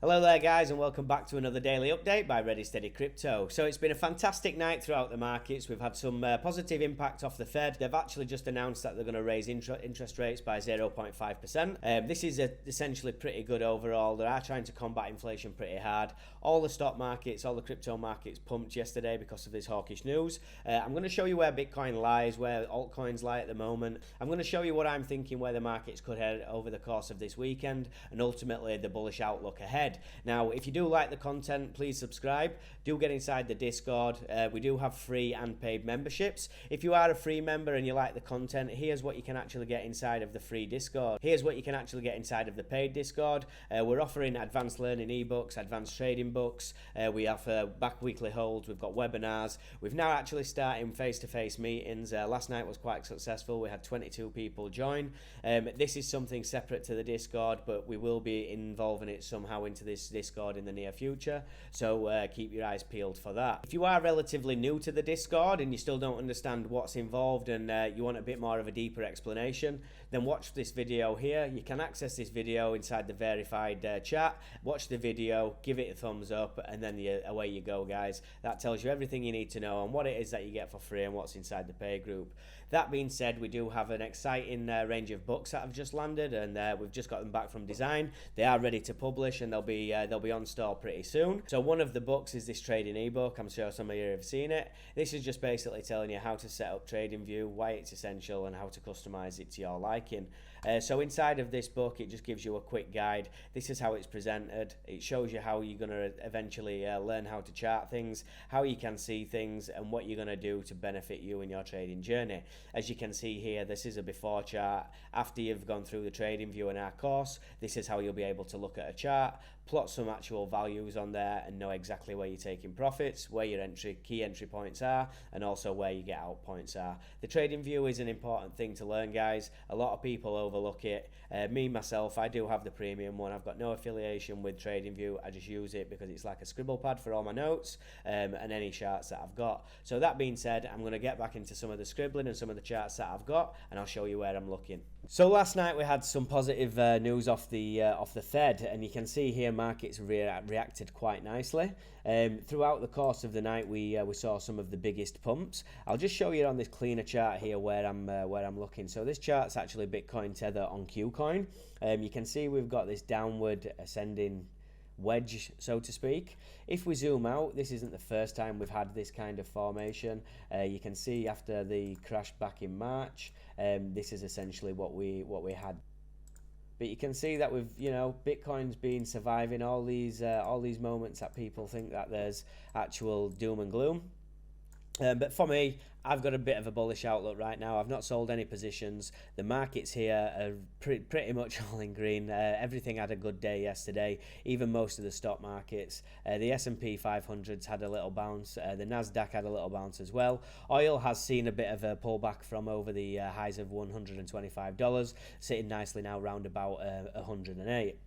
Hello there guys and welcome back to another daily update by Ready Steady Crypto. So it's been a fantastic night throughout the markets. We've had some positive impact off the Fed. They've actually just announced that they're going to raise interest rates by 0.5%. This is essentially pretty good overall. They are trying to combat inflation pretty hard. All the stock markets, all the crypto markets pumped yesterday because of this hawkish news. I'm going to show you where Bitcoin lies, where altcoins lie at the moment. I'm going to show you what I'm thinking where the markets could head over the course of this weekend and ultimately the bullish outlook ahead. Now, if you do like the content, please subscribe. Do get inside the Discord. We do have free and paid memberships. If you are a free member and you like the content, here's what you can actually get inside of the free Discord. Here's what you can actually get inside of the paid Discord. We're offering advanced learning ebooks, advanced trading books. We offer back weekly holds. We've got webinars. We've now actually started face-to-face meetings. Last night was quite successful. We had 22 people join. This is something separate to the Discord, but we will be involving it somehow into this Discord in the near future, so keep your eyes peeled for that. If you are relatively new to the Discord and you still don't understand what's involved and you want a bit more of a deeper explanation, then watch this video here. You can access this video inside the verified chat. Watch the video, give it a thumbs up, and then away you go, guys. That tells you everything you need to know on what it is that you get for free and what's inside the pay group. That being said, we do have an exciting range of books that have just landed, and we've just got them back from design. They are ready to publish, and they'll be on store pretty soon. So one of the books is this trading ebook. I'm sure some of you have seen it. This is just basically telling you how to set up TradingView, why it's essential, and how to customize it to your liking. So inside of this book, it just gives you a quick guide. This is how it's presented. It shows you how you're going to eventually learn how to chart things, how you can see things, and what you're going to do to benefit you in your trading journey. As you can see here, this is a before chart. After you've gone through the TradingView in our course, this is how you'll be able to look at a chart, plot some actual values on there, and know exactly where you're taking profits, where your key entry points are, and also where your get out points are. The TradingView is an important thing to learn, guys. A lot of people overlook it. Me myself, I do have the premium one. I've got no affiliation with TradingView. I just use it because it's like a scribble pad for all my notes and any charts that I've got. So that being said, I'm going to get back into some of the scribbling and some of the charts that I've got, and I'll show you where I'm looking. So last night we had some positive news off the Fed, and you can see here markets reacted quite nicely. Throughout the course of the night, we saw some of the biggest pumps. I'll just show you on this cleaner chart here where I'm looking. So this chart's actually Bitcoin Tether on Qcoin. You can see we've got this downward ascending wedge, so to speak. If we zoom out, this isn't the first time we've had this kind of formation. You can see after the crash back in March, this is essentially what we had. But you can see that Bitcoin's been surviving all these moments that people think that there's actual doom and gloom. But for me, I've got a bit of a bullish outlook right now. I've not sold any positions. The markets here are pretty much all in green. Everything had a good day yesterday, even most of the stock markets. The S&P 500's had a little bounce. The Nasdaq had a little bounce as well. Oil has seen a bit of a pullback from over the highs of $125, sitting nicely now round about 108.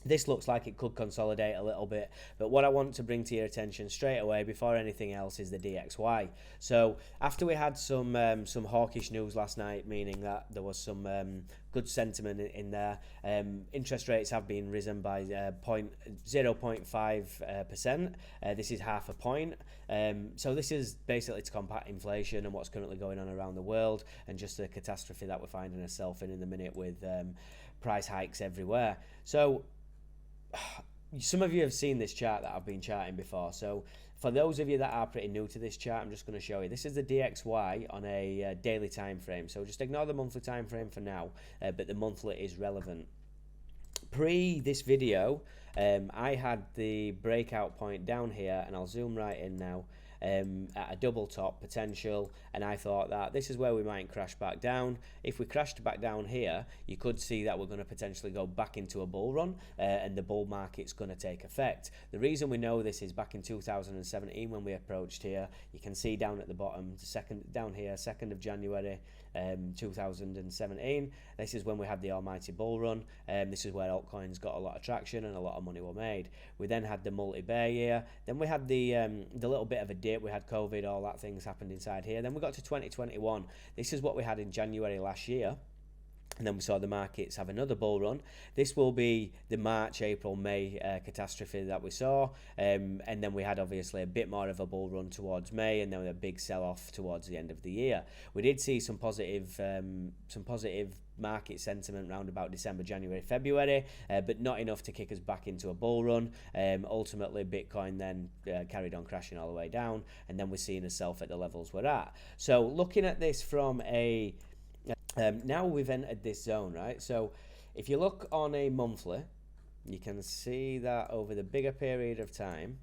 This looks like it could consolidate a little bit, but what I want to bring to your attention straight away before anything else is the DXY. So after we had some hawkish news last night, meaning that there was some good sentiment in there, interest rates have been risen by 0.5%. This is half a point. So this is basically to combat inflation and what's currently going on around the world, and just the catastrophe that we're finding ourselves in the minute with price hikes everywhere. So some of you have seen this chart that I've been charting before. So for those of you that are pretty new to this chart, I'm just going to show you. This is the DXY on a daily time frame. So just ignore the monthly time frame for now, but the monthly is relevant. Pre this video, I had the breakout point down here, and I'll zoom right in now. At a double top potential, and I thought that this is where we might crash back down. If we crashed back down here, you could see that we're going to potentially go back into a bull run, and the bull market's going to take effect. The reason we know this is back in 2017 when we approached here. You can see down at the bottom, down here, 2nd of January 2017. This is when we had the almighty bull run. This is where altcoins got a lot of traction and a lot of money were made. We then had the multi-bear year. Then we had the little bit of a dip. We had COVID, all that things happened inside here. Then we got to 2021. This is what we had in January last year. And then we saw the markets have another bull run. This will be the March, April, May catastrophe that we saw. And then we had obviously a bit more of a bull run towards May, and then a big sell-off towards the end of the year. We did see some positive market sentiment around about December, January, February, but not enough to kick us back into a bull run. Ultimately, Bitcoin then carried on crashing all the way down, and then we're seeing itself at the levels we're at. So looking at this from a now we've entered this zone, right? So if you look on a monthly, you can see that over the bigger period of time,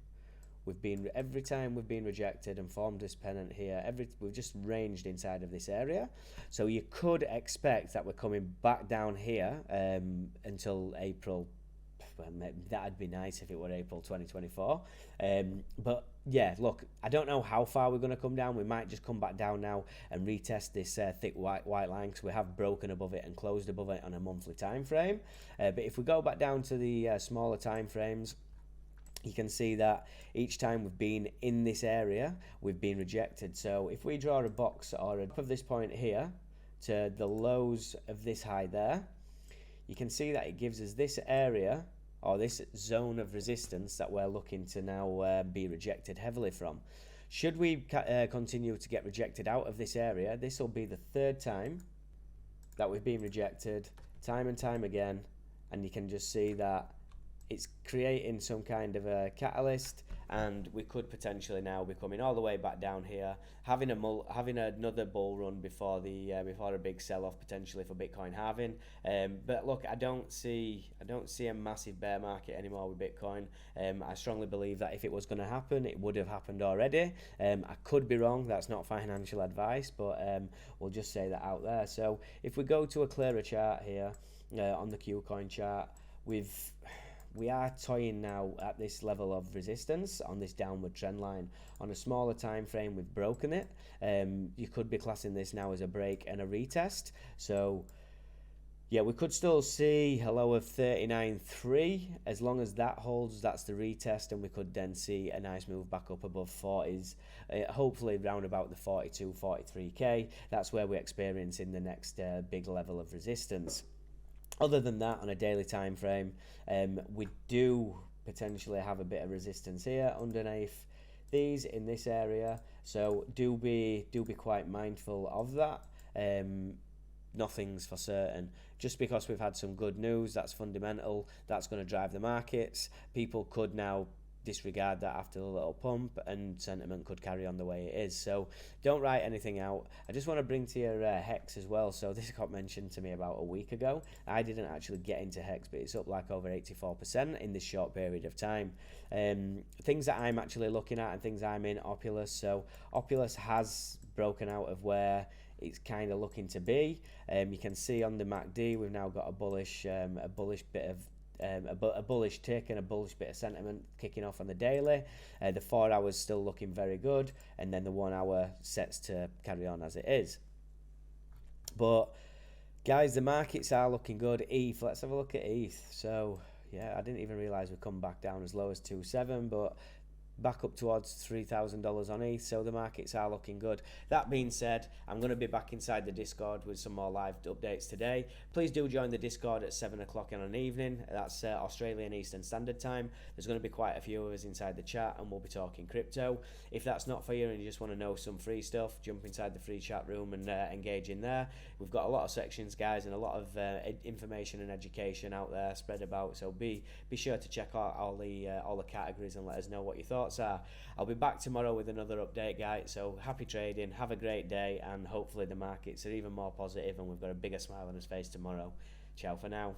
every time we've been rejected and formed this pennant here, we've just ranged inside of this area. So you could expect that we're coming back down here until April. That'd be nice if it were April 2024. But yeah, look, I don't know how far we're going to come down. We might just come back down now and retest this thick white line, because we have broken above it and closed above it on a monthly time frame. But if we go back down to the smaller time frames, you can see that each time we've been in this area, we've been rejected. So if we draw a box or of this point here to the lows of this high there, you can see that it gives us this area, or this zone of resistance, that we're looking to now be rejected heavily from. Should we continue to get rejected out of this area, this will be the third time that we've been rejected, time and time again, and you can just see that it's creating some kind of a catalyst, and we could potentially now be coming all the way back down here, having another bull run before a big sell-off potentially for Bitcoin halving. But look, I don't see a massive bear market anymore with Bitcoin. I strongly believe that if it was going to happen, it would have happened already. I could be wrong. That's not financial advice, but we'll just say that out there. So if we go to a clearer chart here on the Qcoin chart, we are toying now at this level of resistance on this downward trend line. On a smaller time frame, we've broken it. You could be classing this now as a break and a retest. So yeah, we could still see a low of 39.3. As long as that holds, that's the retest, and we could then see a nice move back up above 40s, hopefully round about the 42, 43k. That's where we're experiencing the next big level of resistance. Other than that, on a daily time frame, we do potentially have a bit of resistance here underneath these in this area. So do be quite mindful of that. Nothing's for certain. Just because we've had some good news, that's fundamental. That's going to drive the markets. People could now disregard that after the little pump, and sentiment could carry on the way it is. So don't write anything out. I just want to bring to your Hex as well. So this got mentioned to me about a week ago. I didn't actually get into Hex, but it's up like over 84% in this short period of time. Things that I'm actually looking at and things I'm in, Opulus. So Opulus has broken out of where it's kind of looking to be. You can see on the MACD we've now got a bullish bit of a bullish tick and a bullish bit of sentiment kicking off on the daily. The 4 hours still looking very good, and then the 1 hour sets to carry on as it is. But guys, the markets are looking good. ETH, let's have a look at ETH. So yeah, I didn't even realize we'd come back down as low as 2.7, but back up towards $3,000 on ETH, so the markets are looking good. That being said, I'm going to be back inside the Discord with some more live updates today. Please do join the Discord at 7 o'clock in an evening. That's Australian Eastern Standard Time. There's going to be quite a few of us inside the chat, and we'll be talking crypto. If that's not for you and you just want to know some free stuff, jump inside the free chat room and engage in there. We've got a lot of sections, guys, and a lot of information and education out there spread about, so be sure to check out all the categories and let us know what your thoughts are. I'll be back tomorrow with another update, guys, so happy trading, have a great day, and hopefully the markets are even more positive and we've got a bigger smile on his face tomorrow. Ciao for now.